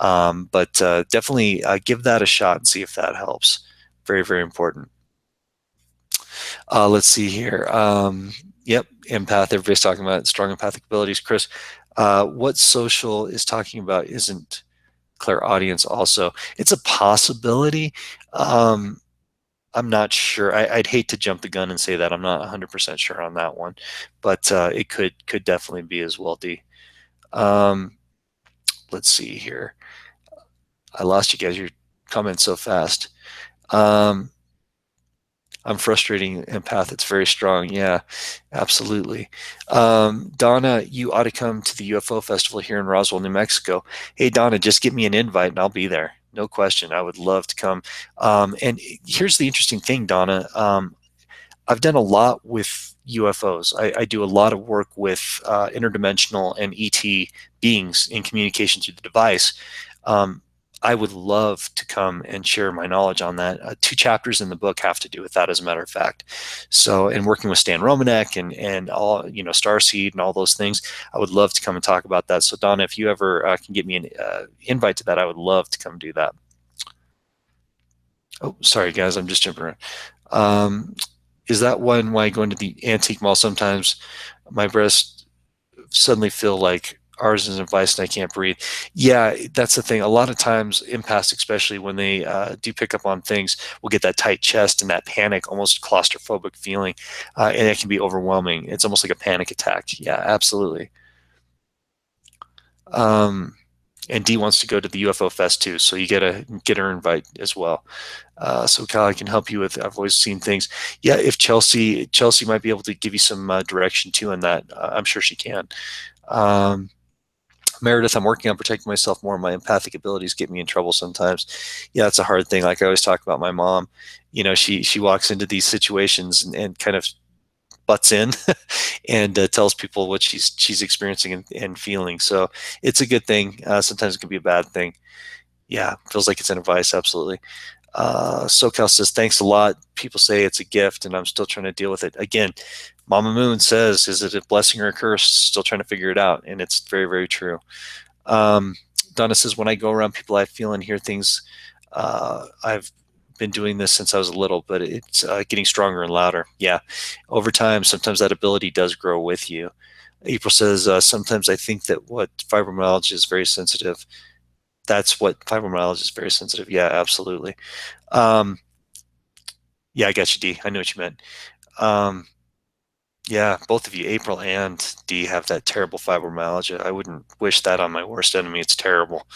But definitely give that a shot and see if that helps. Very, very important. Let's see here. Yep, empath. Everybody's talking about strong empathic abilities. Chris, what social is talking about isn't clairaudience also? It's a possibility. I'm not sure. I'd hate to jump the gun and say that. I'm not 100% sure on that one, but it could definitely be as well, D. Um, let's see here. I lost you guys. Your comments so fast. Um, I'm frustrating empath. It's very strong. Yeah, absolutely. Donna, you ought to come to the UFO festival here in Roswell, New Mexico. Hey, Donna, just get me an invite and I'll be there. No question. I would love to come. And here's the interesting thing, Donna. I've done a lot with UFOs. I do a lot of work with interdimensional and ET beings in communication through the device. Um, I would love to come and share my knowledge on that. 2 chapters in the book have to do with that, as a matter of fact. So, and working with Stan Romanek and all, Starseed and all those things, I would love to come and talk about that. So, Donna, if you ever can get me an invite to that, I would love to come do that. Oh, sorry, guys, I'm just jumping around. Um, is that one why going to the antique mall sometimes my breast suddenly feel like ours is in vice and I can't breathe? Yeah, that's the thing. A lot of times, empaths, especially when they do pick up on things, will get that tight chest and that panic, almost claustrophobic feeling, and it can be overwhelming. It's almost like a panic attack. Yeah, absolutely. Um, and Dee wants to go to the UFO Fest too, so you get her invite as well. So Kyle, I can help you with. I've always seen things. Yeah, if Chelsea might be able to give you some direction too in that. I'm sure she can. Um, Meredith, I'm working on protecting myself more. My empathic abilities get me in trouble sometimes. Yeah, it's a hard thing. Like I always talk about my mom. She walks into these situations and kind of butts in and tells people what she's experiencing and feeling. So it's a good thing. Sometimes it can be a bad thing. Yeah, feels like it's an advice. Absolutely. SoCal says, thanks a lot. People say it's a gift, and I'm still trying to deal with it. Again, Mama Moon says, is it a blessing or a curse? Still trying to figure it out, and it's very, very true. Um, Donna says, when I go around people, I feel and hear things. I've been doing this since I was little, but it's getting stronger and louder. Yeah, over time, sometimes that ability does grow with you. April says, sometimes I think that what fibromyalgia is very sensitive. That's what fibromyalgia is very sensitive. Yeah, absolutely. Um, yeah, I got you, D. I know what you meant. Um, yeah, both of you, April and D, have that terrible fibromyalgia. I wouldn't wish that on my worst enemy. It's terrible.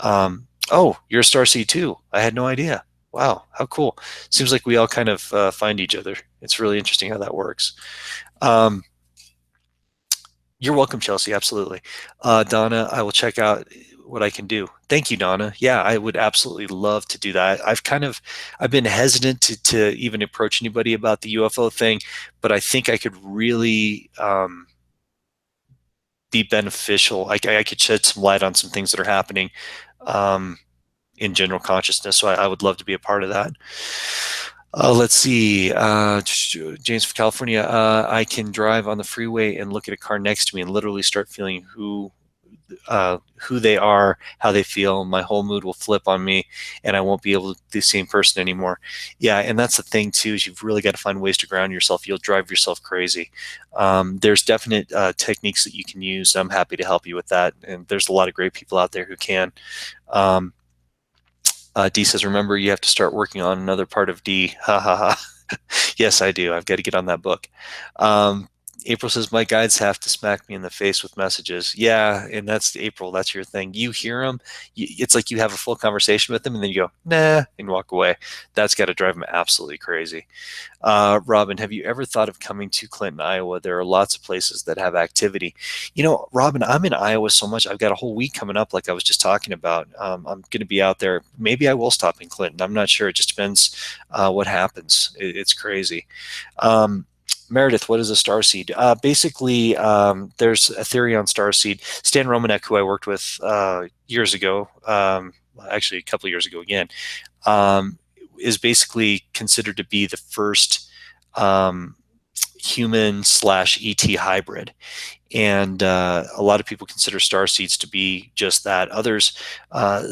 Oh, you're a Star Seed too. I had no idea. Wow, how cool. Seems like we all kind of find each other. It's really interesting how that works. Um, you're welcome, Chelsea. Absolutely. Donna, I will check out what I can do. Thank you, Donna. Yeah, I would absolutely love to do that. I've been hesitant to even approach anybody about the UFO thing, but I think I could really be beneficial. I could shed some light on some things that are happening um, in general consciousness. So I would love to be a part of that. Let's see. James from California. I can drive on the freeway and look at a car next to me and literally start feeling who they are, how they feel. My whole mood will flip on me, and I won't be able to be the same person anymore. Yeah, and that's the thing too. Is you've really got to find ways to ground yourself. You'll drive yourself crazy. There's definite techniques that you can use. I'm happy to help you with that, and there's a lot of great people out there who can. Um, D says, remember, you have to start working on another part of D. Ha ha ha. Yes, I do. I've got to get on that book. Um, April says, my guides have to smack me in the face with messages. Yeah, and that's April. That's your thing. You hear them. It's like you have a full conversation with them, and then you go, nah, and walk away. That's got to drive them absolutely crazy. Robin, have you ever thought of coming to Clinton, Iowa? There are lots of places that have activity. Robin, I'm in Iowa so much. I've got a whole week coming up, like I was just talking about. I'm going to be out there. Maybe I will stop in Clinton. I'm not sure. It just depends what happens. It's crazy. Meredith, what is a starseed? Basically, there's a theory on starseed. Stan Romanek, who I worked with years ago, actually a couple of years ago again, is basically considered to be the first um, human/ET hybrid. And a lot of people consider star seeds to be just that. Others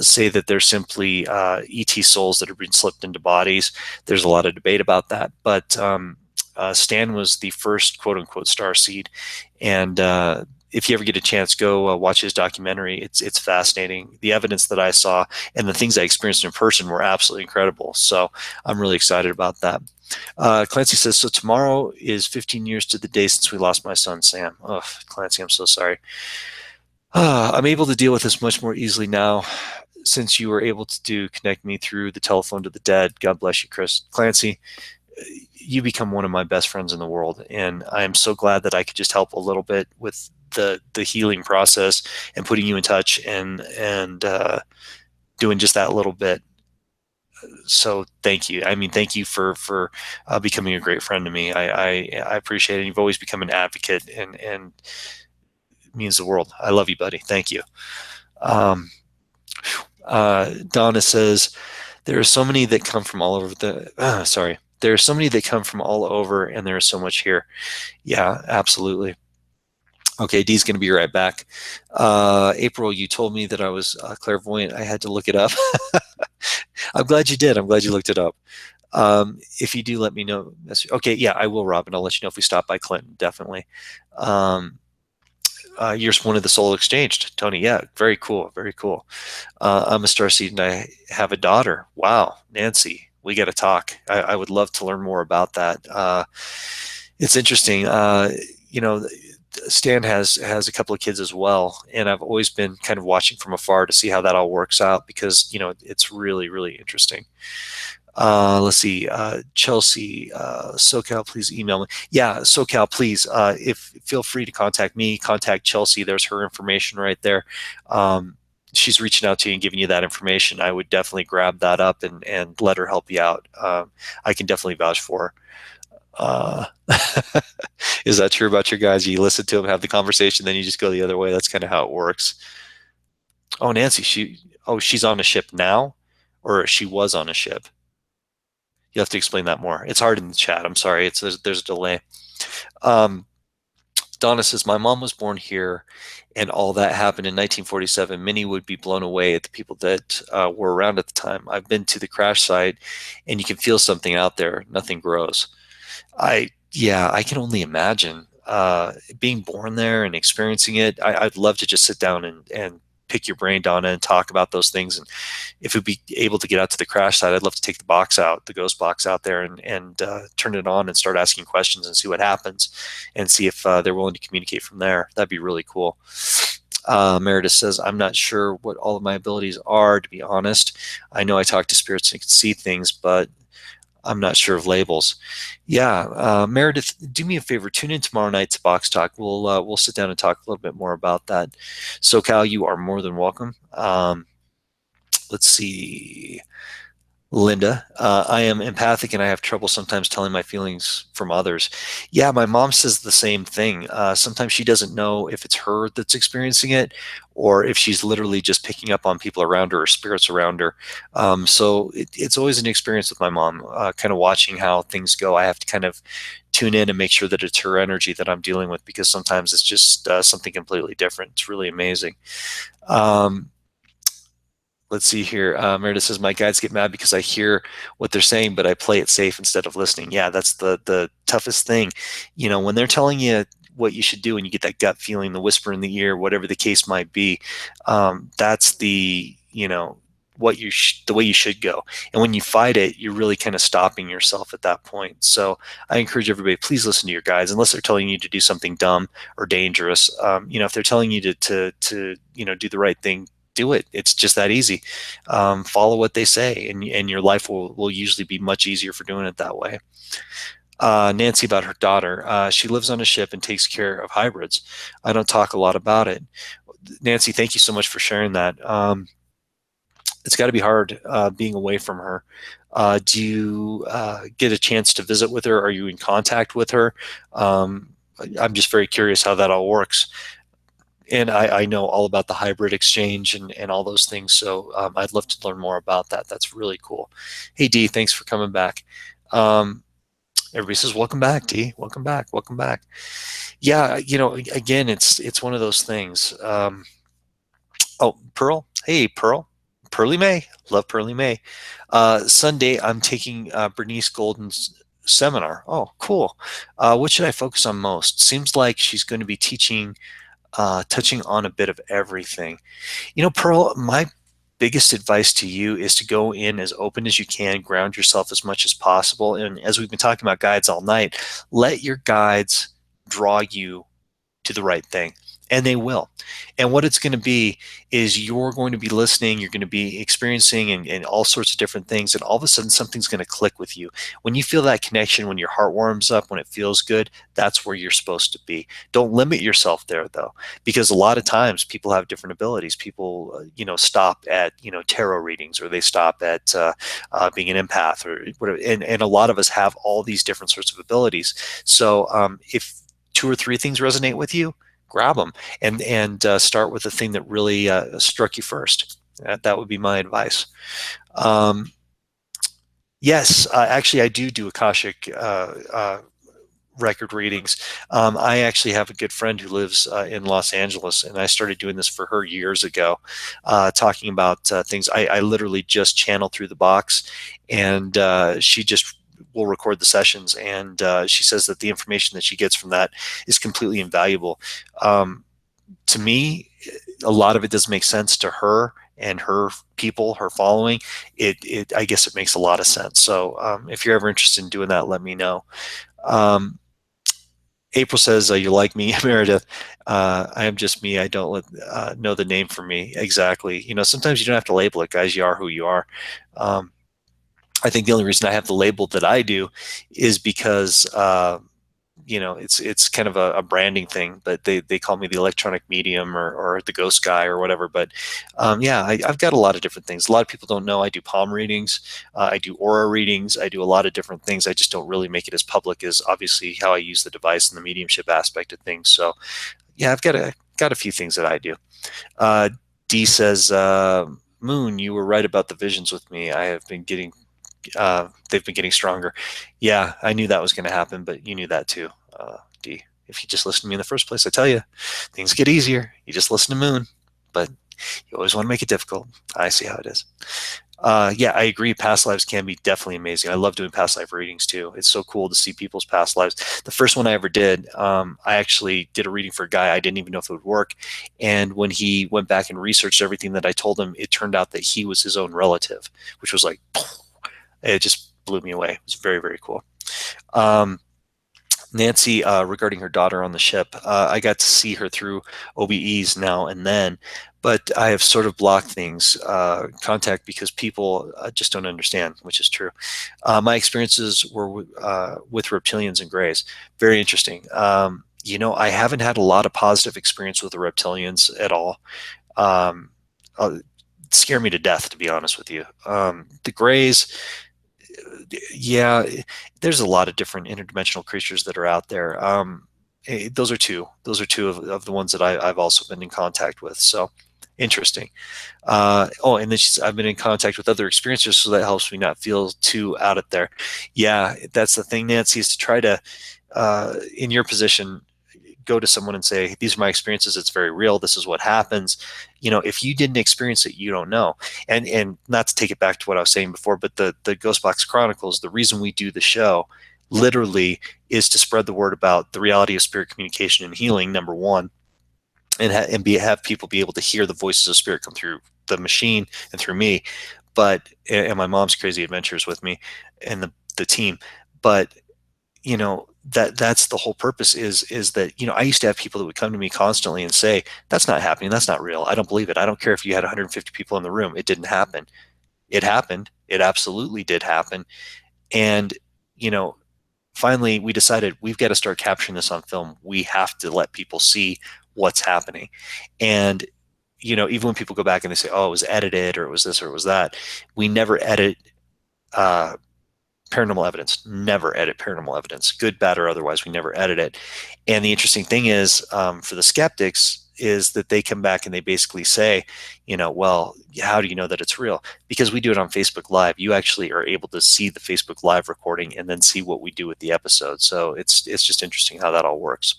say that they're simply ET souls that have been slipped into bodies. There's a lot of debate about that. But Stan was the first quote unquote star seed. And if you ever get a chance, go watch his documentary. It's fascinating. The evidence that I saw and the things I experienced in person were absolutely incredible. So I'm really excited about that. Clancy says, so tomorrow is 15 years to the day since we lost my son, Sam. Oh, Clancy, I'm so sorry. I'm able to deal with this much more easily now since you were able to connect me through the telephone to the dead. God bless you, Chris. Clancy, you become one of my best friends in the world, and I am so glad that I could just help a little bit with the healing process and putting you in touch and doing just that little bit. So thank you. I mean, thank you for becoming a great friend to me. I appreciate it. You've always become an advocate, and it means the world. I love you, buddy. Thank you. Um, Donna says, there are so many that come from all over sorry. There are so many that come from all over, and there is so much here. Yeah, absolutely. Okay, D's going to be right back. April, you told me that I was clairvoyant. I had to look it up. I'm glad you did. I'm glad you looked it up. If you do, let me know. Okay, yeah, I will, Robin. I'll let you know if we stop by Clinton, definitely. You're one of the soul exchanged, Tony. Yeah, very cool, very cool. I'm a starseed and I have a daughter. Wow, Nancy, we got to talk. I would love to learn more about that. It's interesting. You know, Stan has a couple of kids as well, and I've always been kind of watching from afar to see how that all works out because it's really really interesting. Let's see, Chelsea, SoCal, please email me. Yeah, SoCal, please. If feel free to contact me, contact Chelsea. There's her information right there. She's reaching out to you and giving you that information. I would definitely grab that up and let her help you out. I can definitely vouch for her. Is that true about your guys? You listen to them, have the conversation, then you just go the other way. That's kind of how it works. Oh, Nancy, she's on a ship now. or she was on a ship? You have to explain that more. It's hard in the chat. I'm sorry. There's a delay. Um, Donna says, my mom was born here and all that happened in 1947. Many would be blown away at the people that were around at the time. I've been to the crash site and you can feel something out there. Nothing grows. Yeah, I can only imagine being born there and experiencing it. I'd love to just sit down and pick your brain, Donna, and talk about those things. And if we'd be able to get out to the crash site, I'd love to take the box out, the ghost box out there, and turn it on and start asking questions and see what happens, and see if they're willing to communicate from there. That'd be really cool. Meredith says, I'm not sure what all of my abilities are, to be honest. I know I talk to spirits and can see things, but I'm not sure of labels. Yeah, Meredith, do me a favor. Tune in tomorrow night to Box Talk. We'll sit down and talk a little bit more about that. SoCal, you are more than welcome. Let's see. Linda, I am empathic and I have trouble sometimes telling my feelings from others. Yeah, my mom says the same thing. Sometimes she doesn't know if it's her that's experiencing it or if she's literally just picking up on people around her or spirits around her. It's always an experience with my mom, kind of watching how things go. I have to kind of tune in and make sure that it's her energy that I'm dealing with because sometimes it's just something completely different. It's really amazing. Um, Let's see here. Meredith says, my guides get mad because I hear what they're saying, but I play it safe instead of listening. Yeah, that's the toughest thing. When they're telling you what you should do and you get that gut feeling, the whisper in the ear, whatever the case might be, that's the way you should go. And when you fight it, you're really kind of stopping yourself at that point. So I encourage everybody, please listen to your guides, unless they're telling you to do something dumb or dangerous. If they're telling you to do the right thing, do it. It's just that easy. Follow what they say, and your life will usually be much easier for doing it that way. Nancy, about her daughter. She lives on a ship and takes care of hybrids. I don't talk a lot about it. Nancy, thank you so much for sharing that. It's got to be hard being away from her. Do you get a chance to visit with her? Are you in contact with her? I'm just very curious how that all works. And I know all about the hybrid exchange and all those things. So I'd love to learn more about that. That's really cool. Hey, Dee, thanks for coming back. Everybody says, welcome back, Dee. Welcome back. Welcome back. Yeah, again, it's one of those things. Oh, Pearl. Hey, Pearl. Pearly May. Love Pearly May. Sunday, I'm taking Bernice Golden's seminar. Oh, cool. What should I focus on most? Seems like she's going to be touching on a bit of everything. Pearl, my biggest advice to you is to go in as open as you can, ground yourself as much as possible. And as we've been talking about guides all night, let your guides draw you to the right thing. And they will. And what it's going to be is you're going to be listening, you're going to be experiencing and all sorts of different things. And all of a sudden, something's going to click with you. When you feel that connection, when your heart warms up, when it feels good, that's where you're supposed to be. Don't limit yourself there, though, because a lot of times people have different abilities. People, stop at, tarot readings, or they stop at being an empath or whatever. And a lot of us have all these different sorts of abilities. So if 2 or 3 things resonate with you, grab them and start with the thing that really struck you first. That would be my advice. Yes, actually, I do Akashic record readings. I actually have a good friend who lives in Los Angeles, and I started doing this for her years ago, talking about things. I literally just channel through the box, and she just will record the sessions, and she says that the information that she gets from that is completely invaluable. To me, a lot of it doesn't make sense. To her and her people, her following, I guess it makes a lot of sense. So if you're ever interested in doing that, let me know. April says, you like me, Meredith. I am just me. I don't know the name for me. Exactly. Sometimes you don't have to label it, guys. You are who you are. I think the only reason I have the label that I do is because it's kind of a branding thing, but they call me the electronic medium or the ghost guy or whatever. But I've got a lot of different things. A lot of people don't know I do palm readings. I do aura readings. I do a lot of different things. I just don't really make it as public as obviously how I use the device and the mediumship aspect of things. So yeah, I've got a few things that I do. Dee says, Moon, you were right about the visions with me. I have been getting they've been getting stronger. Yeah, I knew that was going to happen, but you knew that too, D. If you just listen to me in the first place, I tell you, things get easier. You just listen to Moon, but you always want to make it difficult. I see how it is. Yeah, I agree. Past lives can be definitely amazing. I love doing past life readings too. It's so cool to see people's past lives. The first one I ever did, I actually did a reading for a guy. I didn't even know if it would work. And when he went back and researched everything that I told him, it turned out that he was his own relative, which was like, it just blew me away. It was very, very cool. Um, Nancy, regarding her daughter on the ship, I got to see her through OBEs now and then, but I have sort of blocked things, contact, because people just don't understand, which is true. My experiences were with reptilians and grays. Very interesting. I haven't had a lot of positive experience with the reptilians at all. Um, Scare me to death, to be honest with you. The grays, yeah, there's a lot of different interdimensional creatures that are out there. Those are two. Those are two of the ones that I've also been in contact with. So interesting. And then I've been in contact with other experiencers, so that helps me not feel too out of there. Yeah, that's the thing, Nancy, is to try to, in your position, go to someone and say, these are my experiences, it's very real, this is what happens. If you didn't experience it, you don't know. And not to take it back to what I was saying before, but the Ghost Box Chronicles, the reason we do the show literally is to spread the word about the reality of spirit communication and healing, number one, and have people be able to hear the voices of spirit come through the machine and through me, and my mom's crazy adventures with me and the team. But that's the whole purpose, is that I used to have people that would come to me constantly and say, that's not happening, that's not real, I don't believe it, I don't care if you had 150 people in the room, it didn't happen. It happened. It absolutely did happen. And finally we decided we've got to start capturing this on film. We have to let people see what's happening. And even when people go back and they say, oh, it was edited, or it was this, or it was that, we never edit paranormal evidence. Never edit paranormal evidence, good, bad, or otherwise. We never edit it. And the interesting thing is, for the skeptics, is that they come back and they basically say, well, how do you know that it's real? Because we do it on Facebook Live. You actually are able to see the Facebook Live recording and then see what we do with the episode. So it's just interesting how that all works.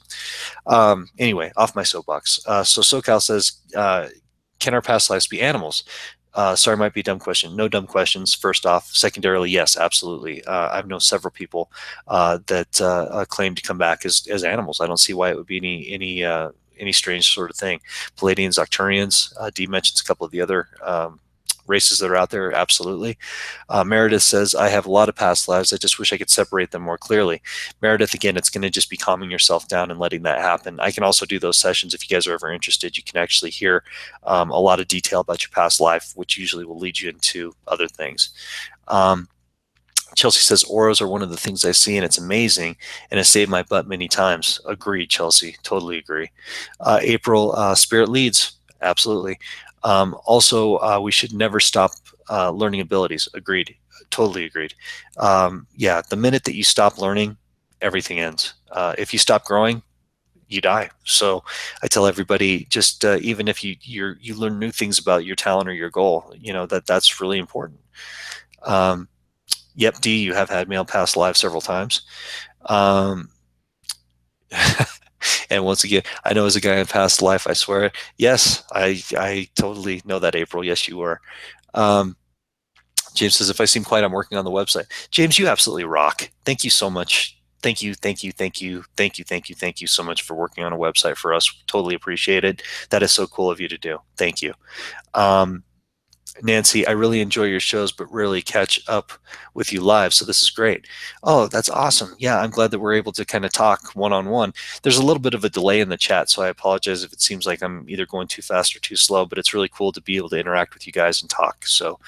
Anyway, off my soapbox. So SoCal says, can our past lives be animals? Sorry, might be a dumb question. No dumb questions, first off. Secondarily, yes, absolutely. I've known several people that claim to come back as animals. I don't see why it would be any strange sort of thing. Palladians, Octurians, Dee mentions a couple of the other races that are out there, absolutely. Meredith says, I have a lot of past lives. I just wish I could separate them more clearly. Meredith, again, it's going to just be calming yourself down and letting that happen. I can also do those sessions if you guys are ever interested. You can actually hear a lot of detail about your past life, which usually will lead you into other things. Chelsea says, auras are one of the things I see, and it's amazing, and it saved my butt many times. Agreed, Chelsea. Totally agree. April, spirit leads. Absolutely. Also, we should never stop learning abilities. Agreed. Totally agreed. Yeah, the minute that you stop learning, everything ends. If you stop growing, you die. So I tell everybody, just even if you learn new things about your talent or your goal, that's really important. Yep, D, you have had me on past lives several times. And once again, I know as a guy in past life, I swear, yes, I totally know that, April. Yes, you were. James says, if I seem quiet, I'm working on the website. James, you absolutely rock. Thank you so much. Thank you so much for working on a website for us. Totally appreciate it. That is so cool of you to do. Thank you. Nancy, I really enjoy your shows, but rarely catch up with you live. So this is great. Oh, that's awesome. Yeah, I'm glad that we're able to kind of talk one-on-one. There's a little bit of a delay in the chat, so I apologize if it seems like I'm either going too fast or too slow, but it's really cool to be able to interact with you guys and talk. So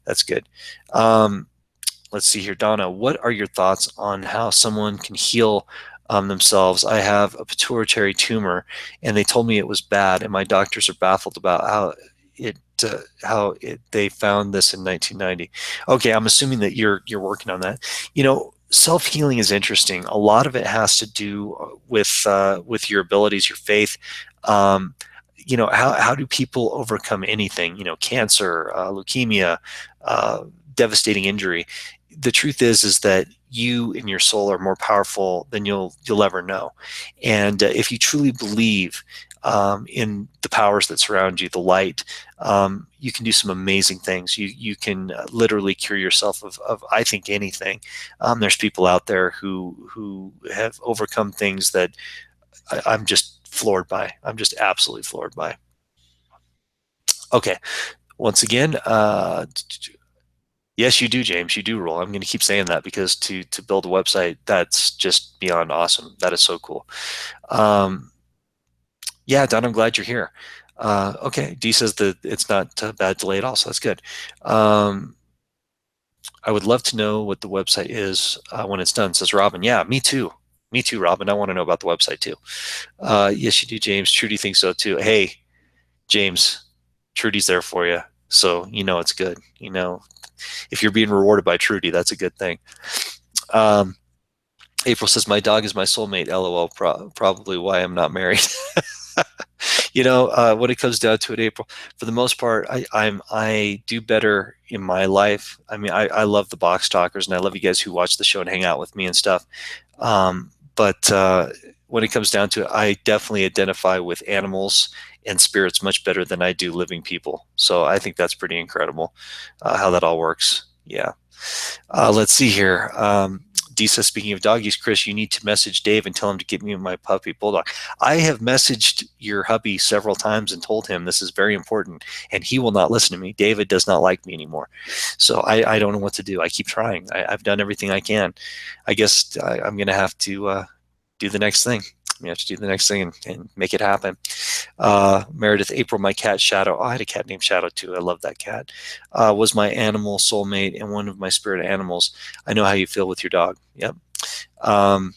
that's good. Let's see here. Donna, what are your thoughts on how someone can heal themselves? I have a pituitary tumor, and they told me it was bad, and my doctors are baffled about they found this in 1990. Okay, I'm assuming that you're working on that. Self-healing is interesting. A lot of it has to do with your abilities, your faith. how do people overcome anything? Cancer, leukemia, uh, devastating injury. The truth is that you and your soul are more powerful than you'll ever know. And if you truly believe in the powers that surround you, the light, you can do some amazing things. You can literally cure yourself of I think anything. There's people out there who have overcome things that I'm just floored by. I'm just absolutely floored by. Okay, once again, yes, you do, James. You do rule. I'm going to keep saying that because to build a website, that's just beyond awesome. That is so cool. Um, yeah, Don, I'm glad you're here. Okay, D says that it's not a bad delay at all, so that's good. Um, I would love to know what the website is when it's done, says Robin. Yeah, me too. Me too, Robin. I want to know about the website too. Yes, you do, James. Trudy thinks so too. Hey, James, Trudy's there for you. So it's good. If you're being rewarded by Trudy, that's a good thing. Um, April says, my dog is my soulmate. LOL. Probably why I'm not married. When it comes down to it, April, for the most part, I do better in my life. I mean, I love the box talkers and I love you guys who watch the show and hang out with me and stuff. But when it comes down to it, I definitely identify with animals and spirits much better than I do living people. So I think that's pretty incredible how that all works. Yeah. Let's see here. Disa, speaking of doggies, Chris, you need to message Dave and tell him to get me my puppy bulldog. I have messaged your hubby several times and told him this is very important, and he will not listen to me. David does not like me anymore. So I don't know what to do. I keep trying. I've done everything I can. I guess I'm going to have to do the next thing. You have to do the next thing and make it happen. Meredith, April, my cat Shadow. Oh, I had a cat named Shadow too. I love that cat. Was my animal soulmate and one of my spirit animals. I know how you feel with your dog. Yep. Um,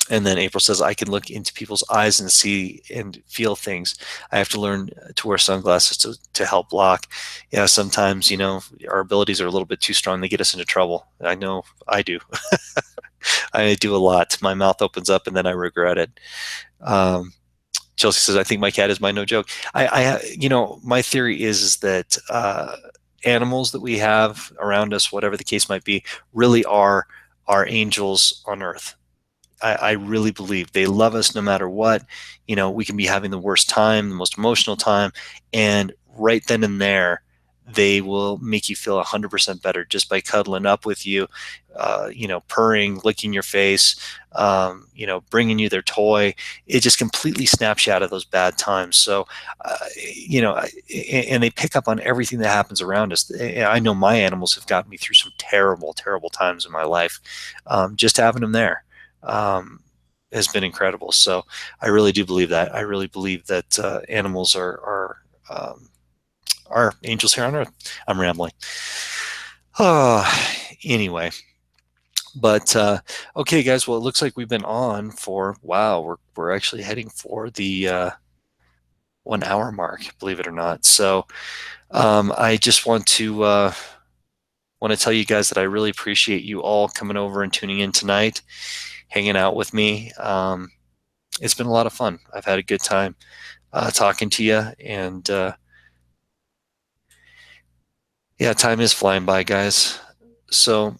and then April says, I can look into people's eyes and see and feel things. I have to learn to wear sunglasses to help block. Yeah, sometimes, our abilities are a little bit too strong. They get us into trouble. I know I do. I do a lot. My mouth opens up and then I regret it. Chelsea says, I think my cat is my no joke. My theory is that animals that we have around us, whatever the case might be, really are our angels on earth. I really believe they love us no matter what. We can be having the worst time, the most emotional time, and right then and there, they will make you feel 100% better just by cuddling up with you, purring, licking your face, bringing you their toy. It just completely snaps you out of those bad times. So, and they pick up on everything that happens around us. I know my animals have gotten me through some terrible, terrible times in my life. Just having them there has been incredible. So I really do believe that. I really believe that animals are angels here on earth. I'm rambling. Anyway, but okay, guys. Well, it looks like we've been on for wow. We're actually heading for the 1 hour mark, believe it or not. So I just want to tell you guys that I really appreciate you all coming over and tuning in tonight, hanging out with me. It's been a lot of fun. I've had a good time talking to you, and yeah, time is flying by, guys. So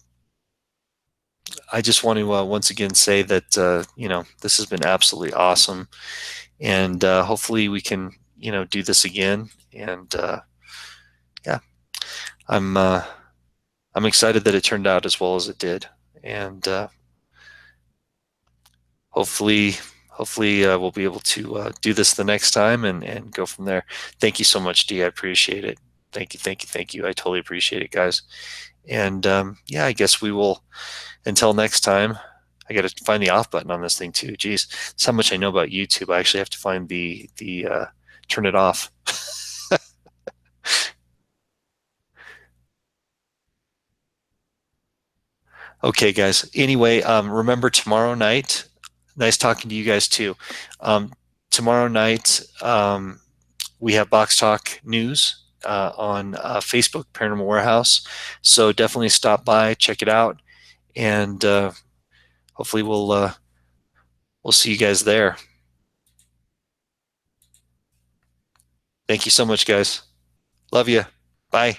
I just want to once again say that this has been absolutely awesome, and hopefully we can do this again. And yeah, I'm excited that it turned out as well as it did, and hopefully we'll be able to do this the next time and go from there. Thank you so much, D. I appreciate it. Thank you, thank you, thank you. I totally appreciate it, guys. And yeah, I guess we will. Until next time, I got to find the off button on this thing too. Geez, that's how much I know about YouTube. I actually have to find the turn it off. Okay, guys. Anyway, remember tomorrow night. Nice talking to you guys too. Tomorrow night, we have Box Talk News on Facebook, Paranormal Warehouse. So definitely stop by, check it out, and hopefully we'll see you guys there. Thank you so much, guys. Love you. Bye.